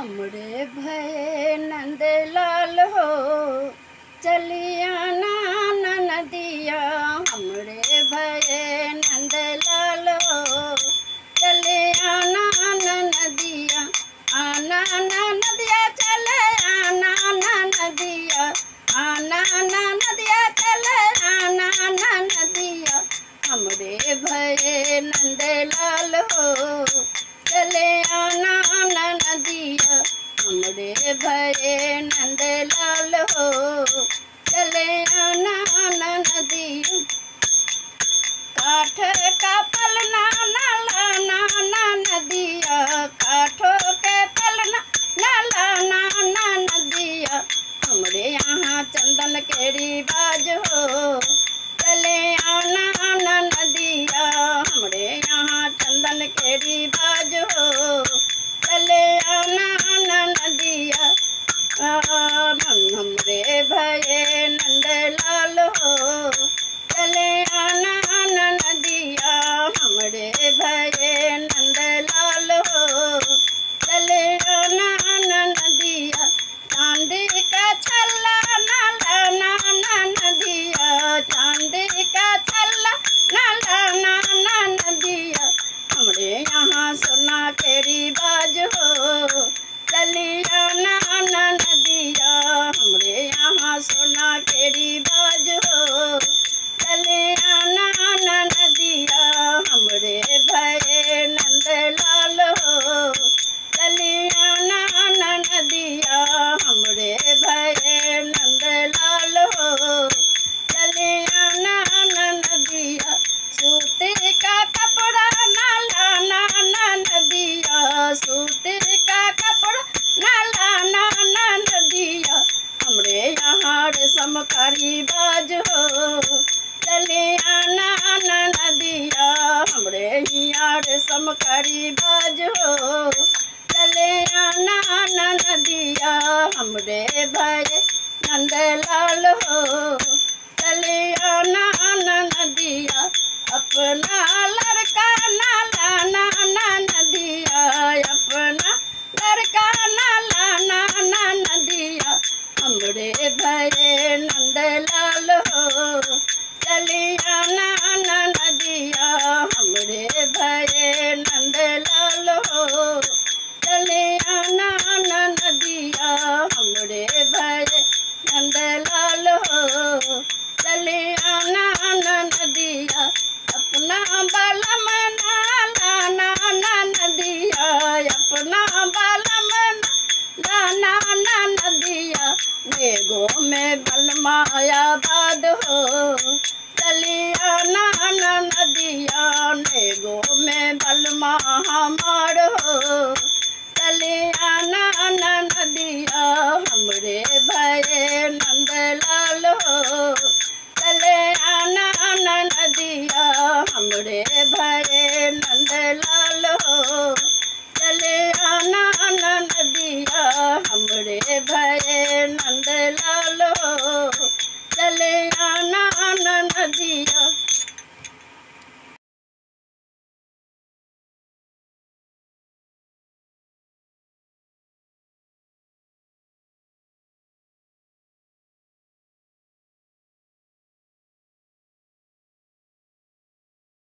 हमरे भये नंदलाल हो चलिया ना नदिया। हमरे भये नंदलाल हो चलिया ना नदिया। आना ना नदिया चले आना ना नदिया। आना ना नदिया चले आना ना नदिया। हमरे भये नंदलाल हो चले आना ना नदिया। हमरे भये नंदलाल हो चले आना ना नदिया। काठ का पलना ना लाना ना नदिया। काठों के पलना ना लाना ना नदिया। हमरे यहाँ चंदन के रिवाज हो चले आना ना नदिया। हमरे यहाँ चंदन के रिवाज हो चले आना ना नदिया। हमरे भये नंदलाल हो चले आना ना नदिया। हमरे भये नंदलाल हो चले आना ना नदिया। चांदी का छल्ला ना लाना ना नदिया। चांदी का छल्ला ना लाना ना नदिया। हमरे यहाँ सोना के रिवाज हो चली आना ना नदिया। हमरे यहाँ सोना के रिवाज हो चले आना ना नदिया। हमरे भये नंदलाल हो चली आना ना नदिया। हमरे भये नंदलाल हो चले आना ना नदिया। सूती का कपड़ा ना लाना ना नदिया। सूती का कपड़ा ना लाना ना नदिया। हमरे यहाँ रेशम का रिवाज हो चले आना ना नदिया। हमरे यहाँ रेशम का रिवाज हो चले आना ना नदिया। हमरे भये नंदलाल हो चले आना ना नदिया। अपना लड़का ना लाना ना नदिया। अपना लड़का ना लाना ना नदिया। हमरे भये नंदलाल हो चले आना ना नदिया। हमरे भये नंदलाल हो चले आना ना नदिया। हमरे भये नंदलाल हो चले आना ना नदिया। अपना बालम ना लाना ना नदिया। अपना बालम लाना ना नदिया। नेगो में बलमायाबाद हो चली आना ना नदिया। नेगो में बलमा हमार हो चली आना ना नदिया। हमरे भये नंदलाल हो चले आना ना नदिया। हमरे भये नंदलाल हो चले आना ना नदिया। हमरे भये नंदलाल हो चले आना ना नदिया।